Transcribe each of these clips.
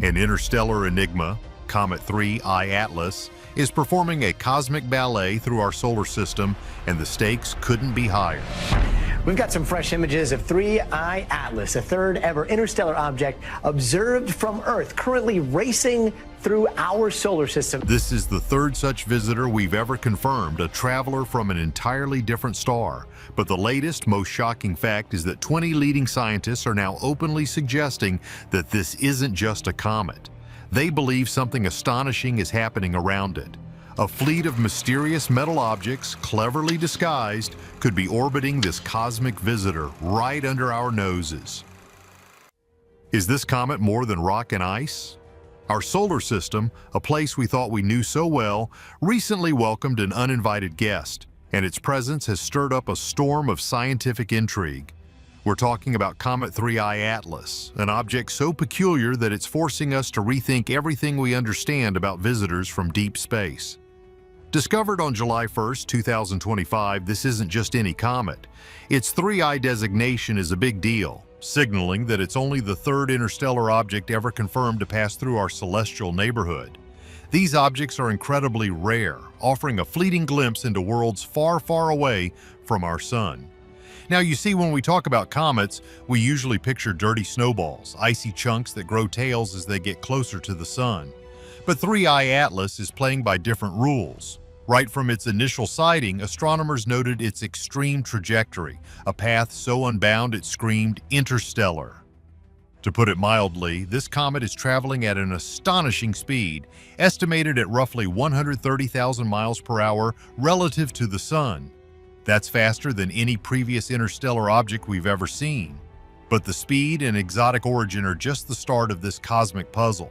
An interstellar enigma, Comet 3I Atlas, is performing a cosmic ballet through our solar system, and the stakes couldn't be higher. We've got some fresh images of 3I Atlas, a third ever interstellar object observed from Earth, currently racing through our solar system. This is the third such visitor we've ever confirmed, a traveler from an entirely different star. But the latest, most shocking fact is that 20 leading scientists are now openly suggesting that this isn't just a comet. They believe something astonishing is happening around it. A fleet of mysterious metal objects, cleverly disguised, could be orbiting this cosmic visitor right under our noses. Is this comet more than rock and ice? Our solar system, a place we thought we knew so well, recently welcomed an uninvited guest, and its presence has stirred up a storm of scientific intrigue. We're talking about Comet 3I Atlas, an object so peculiar that it's forcing us to rethink everything we understand about visitors from deep space. Discovered on July 1st, 2025, this isn't just any comet. Its 3I designation is a big deal, signaling that it's only the third interstellar object ever confirmed to pass through our celestial neighborhood. These objects are incredibly rare, offering a fleeting glimpse into worlds far, far away from our sun. Now, you see, when we talk about comets, we usually picture dirty snowballs, icy chunks that grow tails as they get closer to the sun. But 3I Atlas is playing by different rules. Right from its initial sighting, astronomers noted its extreme trajectory, a path so unbound it screamed interstellar. To put it mildly, this comet is traveling at an astonishing speed, estimated at roughly 130,000 miles per hour relative to the sun. That's faster than any previous interstellar object we've ever seen. But the speed and exotic origin are just the start of this cosmic puzzle.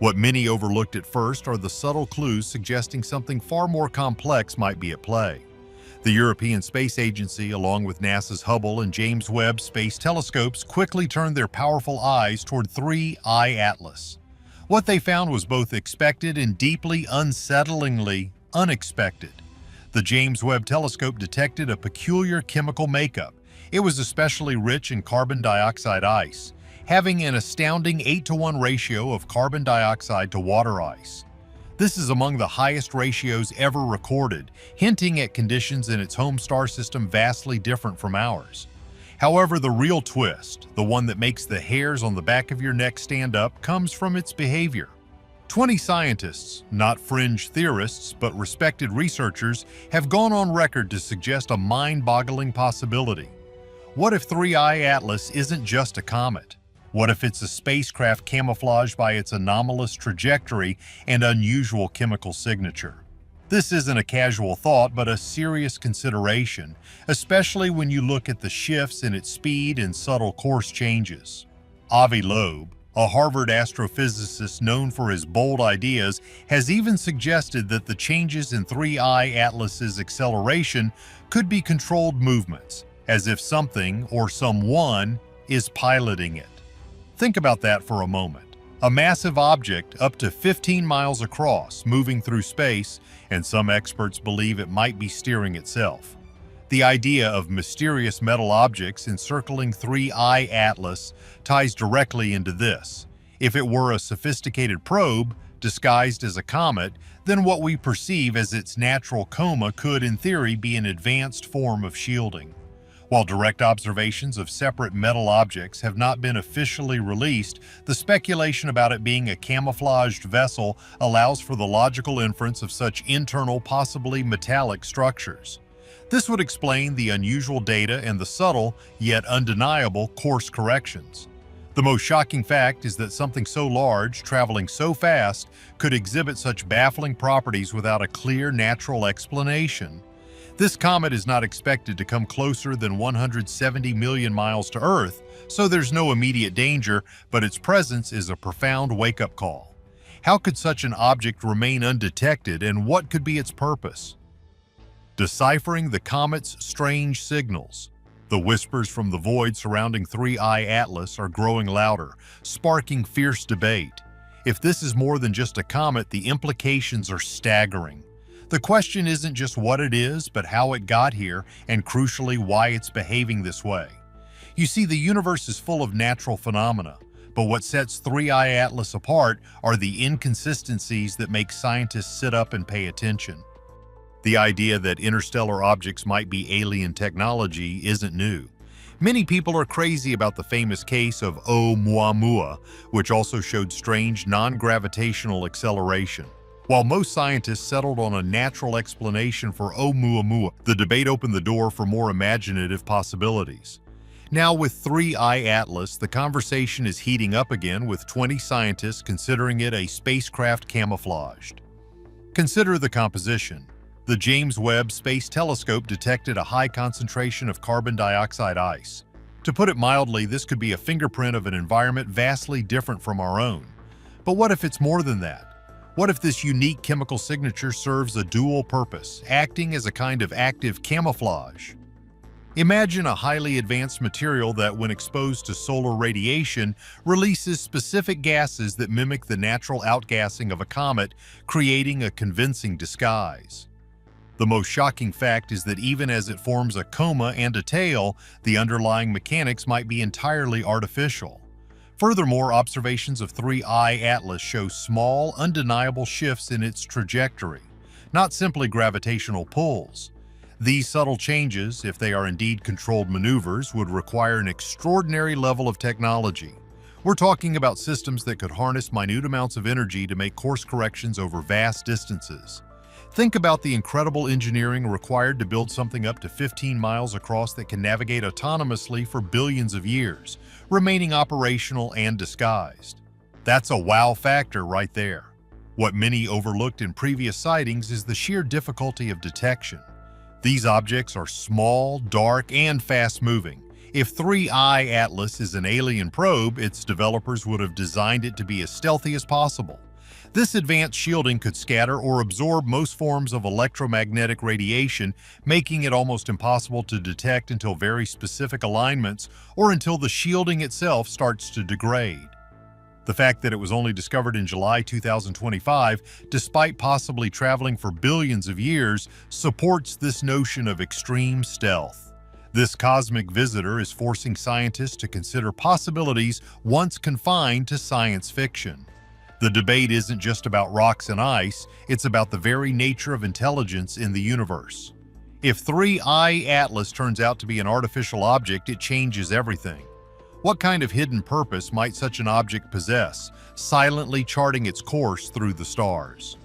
What many overlooked at first are the subtle clues suggesting something far more complex might be at play. The European Space Agency, along with NASA's Hubble and James Webb Space Telescopes, quickly turned their powerful eyes toward 3I Atlas. What they found was both expected and deeply unsettlingly unexpected. The James Webb Telescope detected a peculiar chemical makeup. It was especially rich in carbon dioxide ice, having an astounding 8-to-1 ratio of carbon dioxide to water ice. This is among the highest ratios ever recorded, hinting at conditions in its home star system vastly different from ours. However, the real twist, the one that makes the hairs on the back of your neck stand up, comes from its behavior. 20 scientists, not fringe theorists but respected researchers, have gone on record to suggest a mind-boggling possibility. What if 3I Atlas isn't just a comet? What if it's a spacecraft camouflaged by its anomalous trajectory and unusual chemical signature? This isn't a casual thought, but a serious consideration, especially when you look at the shifts in its speed and subtle course changes. Avi Loeb, a Harvard astrophysicist known for his bold ideas, has even suggested that the changes in 3I Atlas's acceleration could be controlled movements, as if something or someone is piloting it. Think about that for a moment. A massive object up to 15 miles across, moving through space, and some experts believe it might be steering itself. The idea of mysterious metal objects encircling 3I Atlas ties directly into this. If it were a sophisticated probe, disguised as a comet, then what we perceive as its natural coma could, in theory, be an advanced form of shielding. While direct observations of separate metal objects have not been officially released, the speculation about it being a camouflaged vessel allows for the logical inference of such internal, possibly metallic structures. This would explain the unusual data and the subtle, yet undeniable, course corrections. The most shocking fact is that something so large, traveling so fast, could exhibit such baffling properties without a clear, natural explanation. This comet is not expected to come closer than 170 million miles to Earth, so there's no immediate danger, but its presence is a profound wake-up call. How could such an object remain undetected, and what could be its purpose? Deciphering the comet's strange signals. The whispers from the void surrounding 3I Atlas are growing louder, sparking fierce debate. If this is more than just a comet, the implications are staggering. The question isn't just what it is, but how it got here, and crucially, why it's behaving this way. You see, the universe is full of natural phenomena, But what sets 3I Atlas apart are the inconsistencies that make scientists sit up and pay attention. The idea that interstellar objects might be alien technology isn't new. Many people are crazy about the famous case of Oumuamua, which also showed strange non-gravitational acceleration. While most scientists settled on a natural explanation for Oumuamua, the debate opened the door for more imaginative possibilities. Now with 3I Atlas, the conversation is heating up again, with 20 scientists considering it a spacecraft camouflaged. Consider the composition. The James Webb Space Telescope detected a high concentration of carbon dioxide ice. To put it mildly, this could be a fingerprint of an environment vastly different from our own. But what if it's more than that? What if this unique chemical signature serves a dual purpose, acting as a kind of active camouflage? Imagine a highly advanced material that, when exposed to solar radiation, releases specific gases that mimic the natural outgassing of a comet, creating a convincing disguise. The most shocking fact is that even as it forms a coma and a tail, the underlying mechanics might be entirely artificial. Furthermore, observations of 3I Atlas show small, undeniable shifts in its trajectory, not simply gravitational pulls. These subtle changes, if they are indeed controlled maneuvers, would require an extraordinary level of technology. We're talking about systems that could harness minute amounts of energy to make course corrections over vast distances. Think about the incredible engineering required to build something up to 15 miles across that can navigate autonomously for billions of years, remaining operational and disguised. That's a wow factor right there. What many overlooked in previous sightings is the sheer difficulty of detection. These objects are small, dark, and fast-moving. If 3I Atlas is an alien probe, its developers would have designed it to be as stealthy as possible. This advanced shielding could scatter or absorb most forms of electromagnetic radiation, making it almost impossible to detect until very specific alignments or until the shielding itself starts to degrade. The fact that it was only discovered in July 2025, despite possibly traveling for billions of years, supports this notion of extreme stealth. This cosmic visitor is forcing scientists to consider possibilities once confined to science fiction. The debate isn't just about rocks and ice, it's about the very nature of intelligence in the universe. If 3I Atlas turns out to be an artificial object, it changes everything. What kind of hidden purpose might such an object possess, silently charting its course through the stars?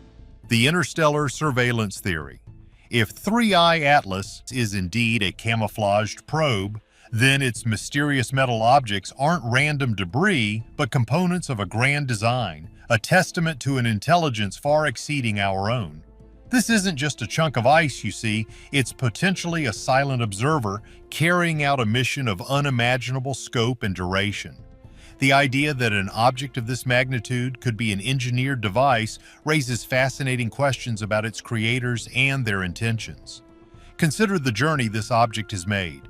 The interstellar surveillance theory. If 3I Atlas is indeed a camouflaged probe, then its mysterious metal objects aren't random debris, but components of a grand design, a testament to an intelligence far exceeding our own. This isn't just a chunk of ice, you see, it's potentially a silent observer carrying out a mission of unimaginable scope and duration. The idea that an object of this magnitude could be an engineered device raises fascinating questions about its creators and their intentions. Consider the journey this object has made.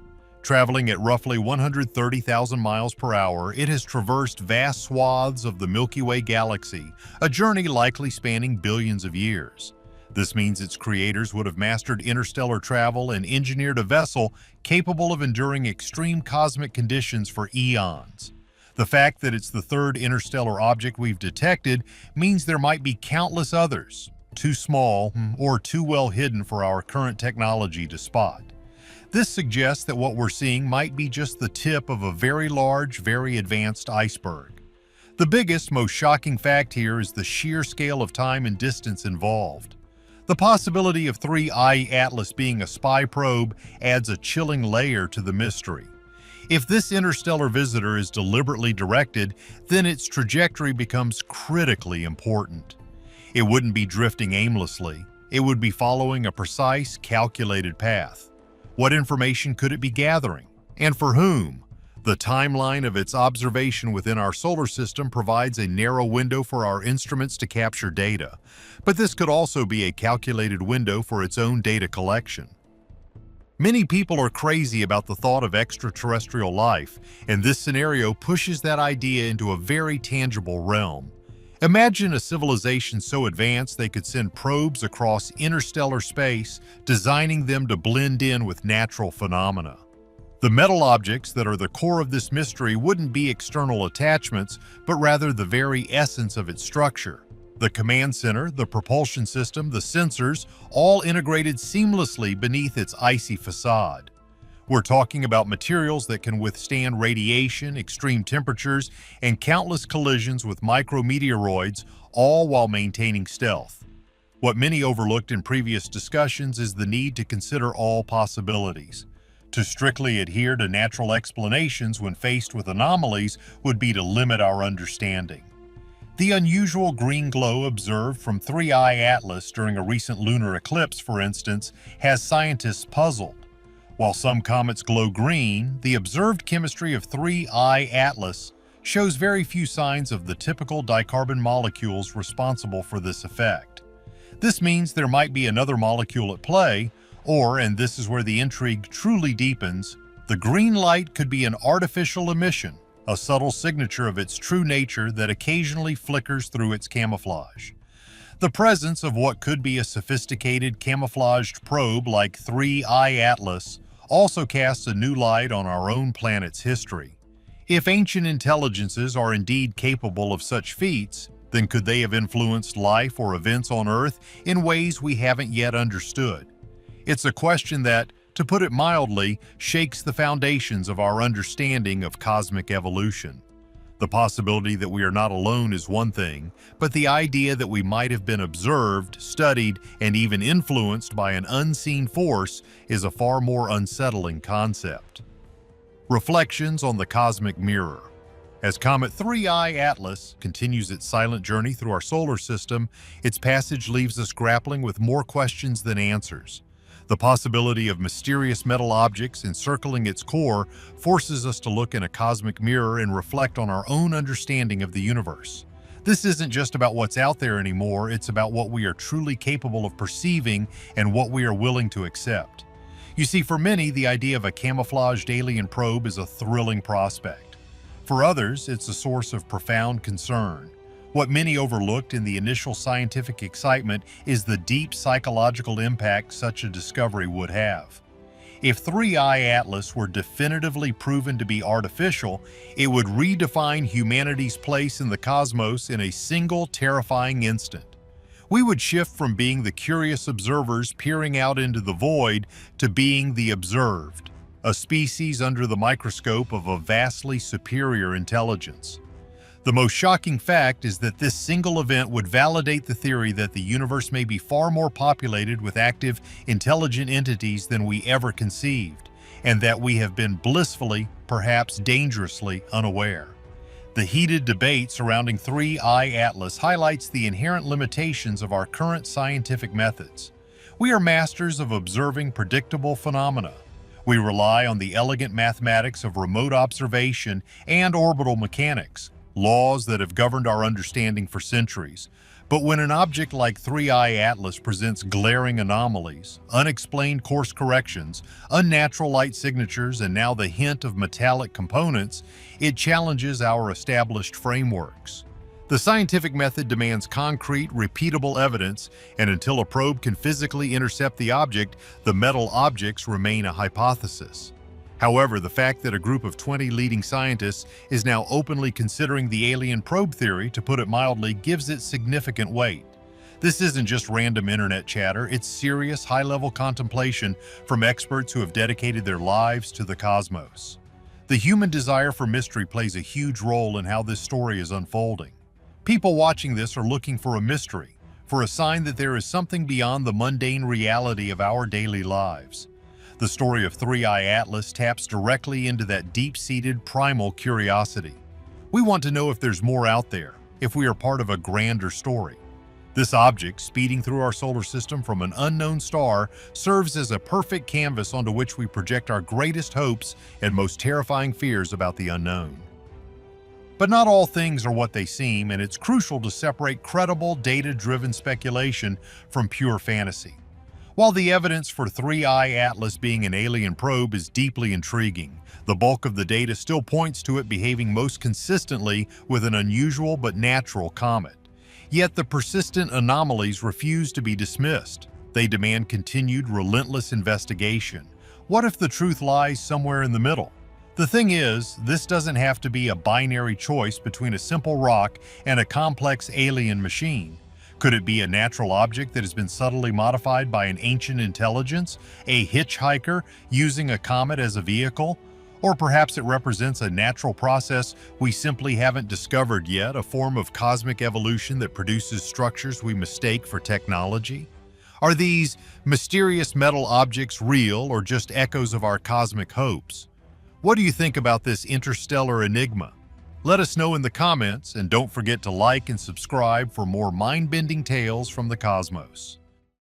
Traveling at roughly 130,000 miles per hour, it has traversed vast swaths of the Milky Way galaxy, a journey likely spanning billions of years. This means its creators would have mastered interstellar travel and engineered a vessel capable of enduring extreme cosmic conditions for eons. The fact that it's the third interstellar object we've detected means there might be countless others, too small or too well hidden for our current technology to spot. This suggests that what we're seeing might be just the tip of a very large, very advanced iceberg. The biggest, most shocking fact here is the sheer scale of time and distance involved. The possibility of 3I Atlas being a spy probe adds a chilling layer to the mystery. If this interstellar visitor is deliberately directed, then its trajectory becomes critically important. It wouldn't be drifting aimlessly. It would be following a precise, calculated path. What information could it be gathering? And for whom? The timeline of its observation within our solar system provides a narrow window for our instruments to capture data, but this could also be a calculated window for its own data collection. Many people are crazy about the thought of extraterrestrial life, and this scenario pushes that idea into a very tangible realm. Imagine a civilization so advanced they could send probes across interstellar space, designing them to blend in with natural phenomena. The metal objects that are the core of this mystery wouldn't be external attachments, but rather the very essence of its structure. The command center, the propulsion system, the sensors, all integrated seamlessly beneath its icy facade. We're talking about materials that can withstand radiation, extreme temperatures, and countless collisions with micrometeoroids, all while maintaining stealth. What many overlooked in previous discussions is the need to consider all possibilities. To strictly adhere to natural explanations when faced with anomalies would be to limit our understanding. The unusual green glow observed from 3I Atlas during a recent lunar eclipse, for instance, has scientists puzzled. While some comets glow green, the observed chemistry of 3I Atlas shows very few signs of the typical dicarbon molecules responsible for this effect. This means there might be another molecule at play, or, and this is where the intrigue truly deepens, the green light could be an artificial emission, a subtle signature of its true nature that occasionally flickers through its camouflage. The presence of what could be a sophisticated camouflaged probe like 3I Atlas also casts a new light on our own planet's history. If ancient intelligences are indeed capable of such feats, then could they have influenced life or events on Earth in ways we haven't yet understood? It's a question that, to put it mildly, shakes the foundations of our understanding of cosmic evolution. The possibility that we are not alone is one thing, but the idea that we might have been observed, studied, and even influenced by an unseen force is a far more unsettling concept. Reflections on the cosmic mirror. As Comet 3I Atlas continues its silent journey through our solar system, its passage leaves us grappling with more questions than answers. The possibility of mysterious metal objects encircling its core forces us to look in a cosmic mirror and reflect on our own understanding of the universe. This isn't just about what's out there anymore, it's about what we are truly capable of perceiving and what we are willing to accept. You see, for many, the idea of a camouflaged alien probe is a thrilling prospect. For others, it's a source of profound concern. What many overlooked in the initial scientific excitement is the deep psychological impact such a discovery would have. If 3I Atlas were definitively proven to be artificial, it would redefine humanity's place in the cosmos in a single terrifying instant. We would shift from being the curious observers peering out into the void to being the observed, a species under the microscope of a vastly superior intelligence. The most shocking fact is that this single event would validate the theory that the universe may be far more populated with active, intelligent entities than we ever conceived, and that we have been blissfully, perhaps dangerously, unaware. The heated debate surrounding 3I Atlas highlights the inherent limitations of our current scientific methods. We are masters of observing predictable phenomena. We rely on the elegant mathematics of remote observation and orbital mechanics, laws that have governed our understanding for centuries. But when an object like 3I Atlas presents glaring anomalies, unexplained course corrections, unnatural light signatures, and now the hint of metallic components, it challenges our established frameworks. The scientific method demands concrete, repeatable evidence, and until a probe can physically intercept the object, the metal objects remain a hypothesis. However, the fact that a group of 20 leading scientists is now openly considering the alien probe theory, to put it mildly, gives it significant weight. This isn't just random internet chatter, it's serious, high-level contemplation from experts who have dedicated their lives to the cosmos. The human desire for mystery plays a huge role in how this story is unfolding. People watching this are looking for a mystery, for a sign that there is something beyond the mundane reality of our daily lives. The story of 3I Atlas taps directly into that deep-seated primal curiosity. We want to know if there's more out there, if we are part of a grander story. This object, speeding through our solar system from an unknown star, serves as a perfect canvas onto which we project our greatest hopes and most terrifying fears about the unknown. But not all things are what they seem, and it's crucial to separate credible, data-driven speculation from pure fantasy. While the evidence for 3I Atlas being an alien probe is deeply intriguing, the bulk of the data still points to it behaving most consistently with an unusual but natural comet. Yet the persistent anomalies refuse to be dismissed. They demand continued, relentless investigation. What if the truth lies somewhere in the middle? The thing is, this doesn't have to be a binary choice between a simple rock and a complex alien machine. Could it be a natural object that has been subtly modified by an ancient intelligence, a hitchhiker using a comet as a vehicle? Or perhaps it represents a natural process we simply haven't discovered yet, a form of cosmic evolution that produces structures we mistake for technology? Are these mysterious metal objects real or just echoes of our cosmic hopes? What do you think about this interstellar enigma? Let us know in the comments, and don't forget to like and subscribe for more mind-bending tales from the cosmos.